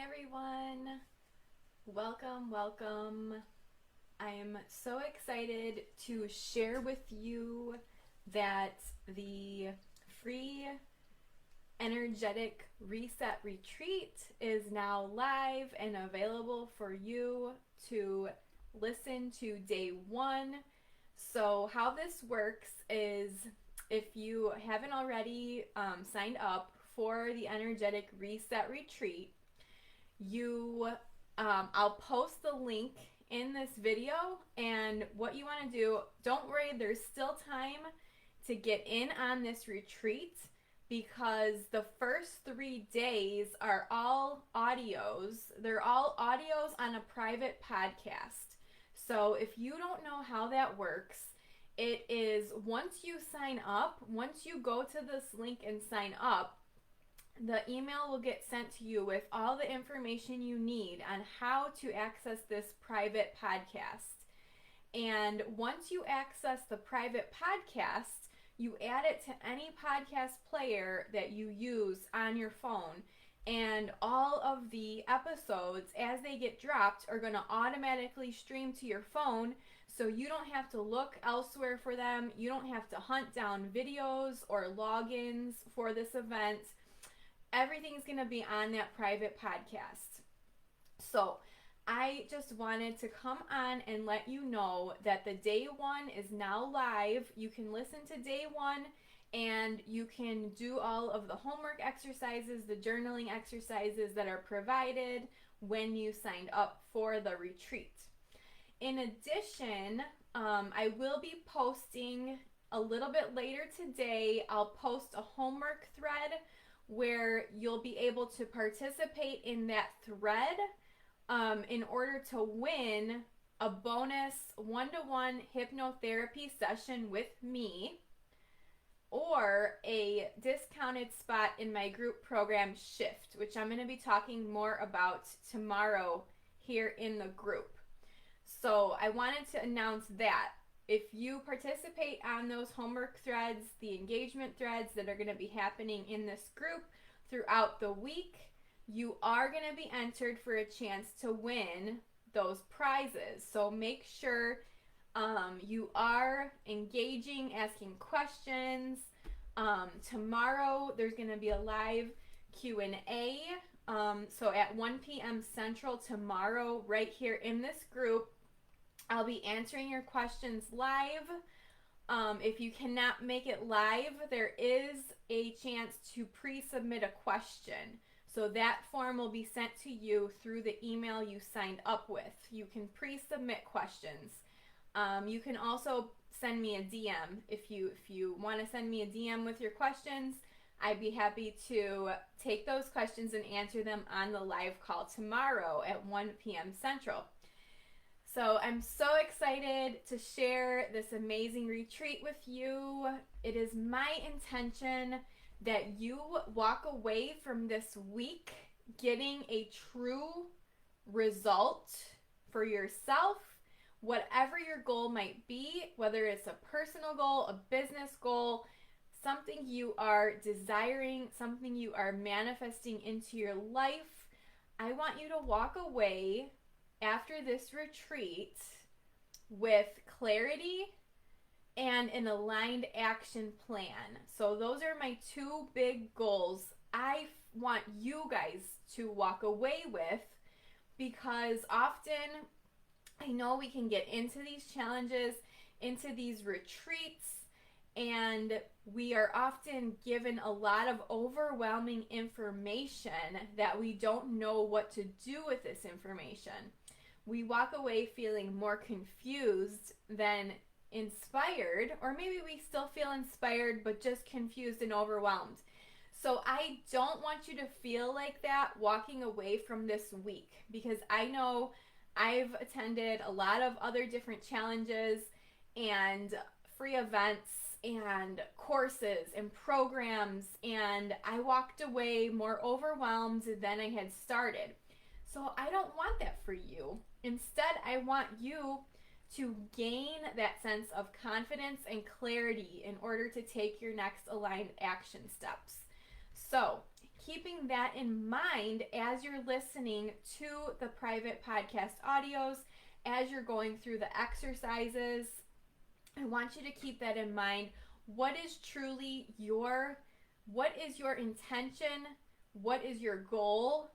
everyone. Welcome. I am so excited to share with you that the free energetic reset retreat is now live and available for you to listen to day one. So how this works is, if you haven't already signed up for the energetic reset retreat, I'll post the link in this video, and what you want to do, don't worry, there's still time to get in on this retreat, because the first 3 days are all audios. They're all audios on a private podcast. So if you don't know how that works, it is once you sign up, once you go to this link and sign up, the email will get sent to you with all the information you need on how to access this private podcast. And once you access the private podcast, you add it to any podcast player that you use on your phone. And all of the episodes, as they get dropped, are going to automatically stream to your phone. So you don't have to look elsewhere for them. You don't have to hunt down videos or logins for this event. Everything's going to be on that private podcast. So I just wanted to come on and let you know that the day one is now live. You can listen to day one, and you can do all of the homework exercises, the journaling exercises that are provided when you signed up for the retreat. In addition, I will be posting a little bit later today. I'll post a homework thread where you'll be able to participate in that thread in order to win a bonus one-to-one hypnotherapy session with me, or a discounted spot in my group program Shift, which I'm going to be talking more about tomorrow here in the group. So I wanted to announce that if you participate on those homework threads, the engagement threads that are going to be happening in this group throughout the week, you are going to be entered for a chance to win those prizes. So make sure you are engaging, asking questions. Tomorrow there's going to be a live Q&A. So at 1 p.m. Central tomorrow, right here in this group, I'll be answering your questions live. If you cannot make it live, there is a chance to pre-submit a question. So that form will be sent to you through the email you signed up with. You can pre-submit questions. You can also send me a DM. If you want to send me a DM with your questions, I'd be happy to take those questions and answer them on the live call tomorrow at 1 p.m. Central. So I'm so excited to share this amazing retreat with you. It is my intention that you walk away from this week getting a true result for yourself, whatever your goal might be, whether it's a personal goal, a business goal, something you are desiring, something you are manifesting into your life. I want you to walk away after this retreat with clarity and an aligned action plan. So those are my two big goals I want you guys to walk away with, because often I know we can get into these challenges, into these retreats, and we are often given a lot of overwhelming information that we don't know what to do with this information. We walk away feeling more confused than inspired, or maybe we still feel inspired but just confused and overwhelmed. So I don't want you to feel like that walking away from this week, because I know I've attended a lot of other different challenges and free events and courses and programs, and I walked away more overwhelmed than I had started. So I don't want that for you. Instead, I want you to gain that sense of confidence and clarity in order to take your next aligned action steps. So keeping that in mind as you're listening to the private podcast audios, as you're going through the exercises, I want you to keep that in mind. What is your intention? What is your goal?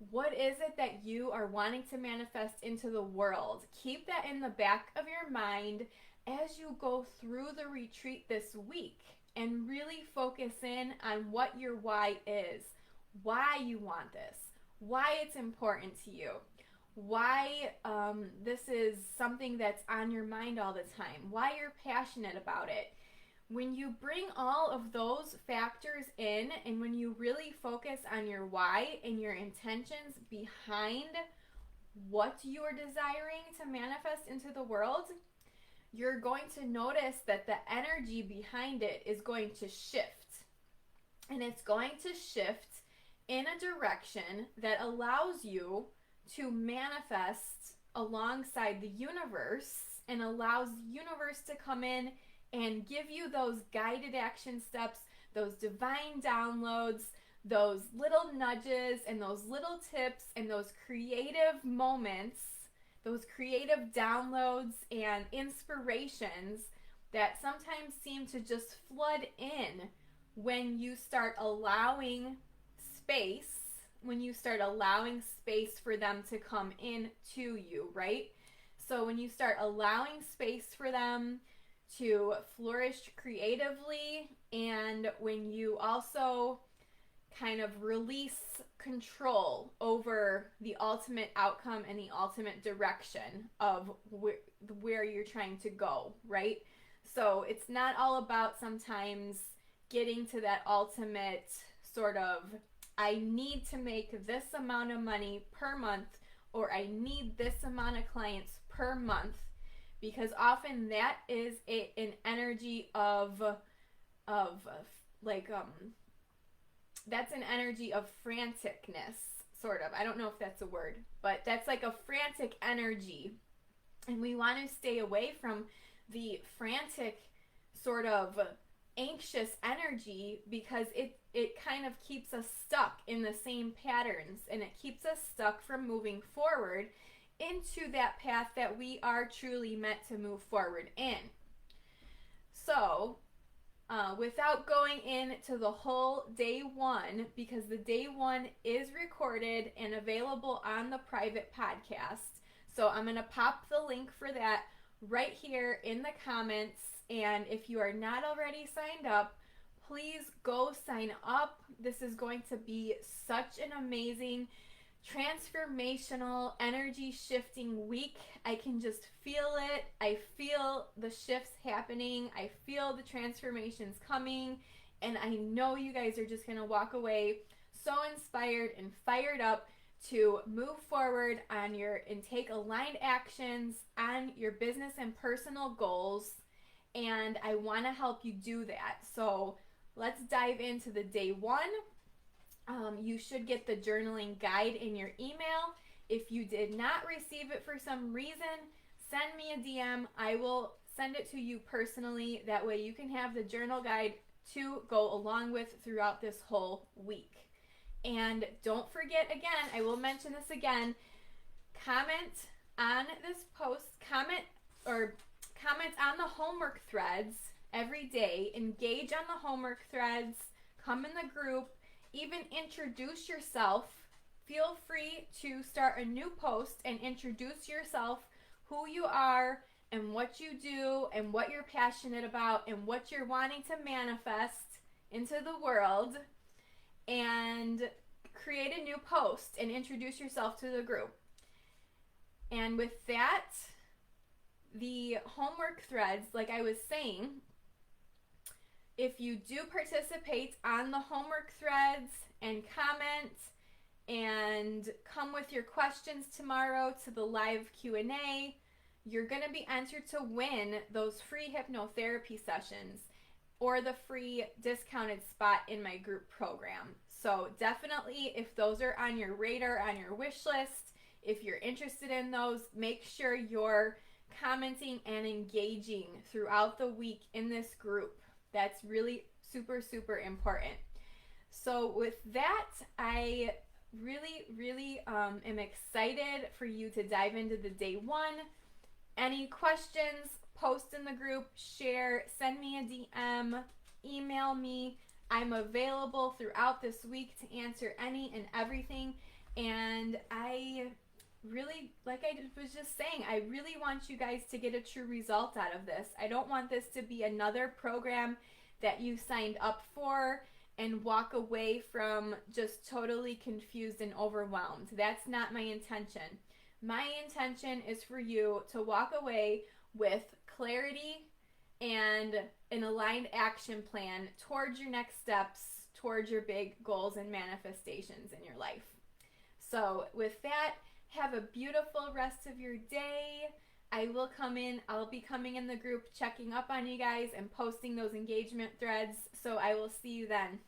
What is it that you are wanting to manifest into the world? Keep that in the back of your mind as you go through the retreat this week, and really focus in on what your why is, why you want this, why it's important to you, why this is something that's on your mind all the time, why you're passionate about it. When you bring all of those factors in, and when you really focus on your why and your intentions behind what you are desiring to manifest into the world, you're going to notice that the energy behind it is going to shift. And it's going to shift in a direction that allows you to manifest alongside the universe, and allows the universe to come in and give you those guided action steps, those divine downloads, those little nudges and those little tips and those creative moments, those creative downloads and inspirations that sometimes seem to just flood in when you start allowing space, for them to come in to you, right? So when you start allowing space for them to flourish creatively, and when you also kind of release control over the ultimate outcome and the ultimate direction of where you're trying to go, right? So it's not all about sometimes getting to that ultimate sort of, I need to make this amount of money per month, or I need this amount of clients per month, because often that is an energy of that's an energy of franticness, sort of. I don't know if that's a word, but that's like a frantic energy. And we want to stay away from the frantic sort of anxious energy, because it kind of keeps us stuck in the same patterns, and it keeps us stuck from moving forward into that path that we are truly meant to move forward in. So, without going into the whole day one, because the day one is recorded and available on the private podcast. So I'm going to pop the link for that right here in the comments. And if you are not already signed up, please go sign up. This is going to be such an amazing, transformational, energy shifting week. I can just feel it. I feel the shifts happening. I feel the transformations coming. And I know you guys are just going to walk away so inspired and fired up to move forward on and take aligned actions on your business and personal goals. And I want to help you do that. So let's dive into the day one. You should get the journaling guide in your email. If you did not receive it for some reason, send me a DM. I will send it to you personally. That way you can have the journal guide to go along with throughout this whole week. And don't forget, again, I will mention this again, comment on this post, comment on the homework threads every day, engage on the homework threads, come in the group, even introduce yourself. Feel free to start a new post and introduce yourself, who you are and what you do and what you're passionate about and what you're wanting to manifest into the world, and create a new post and introduce yourself to the group. And with that, the homework threads, like I was saying, if you do participate on the homework threads and comment and come with your questions tomorrow to the live Q&A, you're going to be entered to win those free hypnotherapy sessions or the free discounted spot in my group program. So definitely, if those are on your radar, on your wish list, if you're interested in those, make sure you're commenting and engaging throughout the week in this group. That's really super, super important. So with that, I really am excited for you to dive into the day one. Any questions, post in the group, share, send me a DM, email me. I'm available throughout this week to answer any and everything. And I really, like I was just saying, I really want you guys to get a true result out of this. I don't want this to be another program that you signed up for and walk away from just totally confused and overwhelmed. That's not my intention. My intention is for you to walk away with clarity and an aligned action plan towards your next steps, towards your big goals and manifestations in your life. So with that, have a beautiful rest of your day. I'll be coming in the group, checking up on you guys and posting those engagement threads. So I will see you then.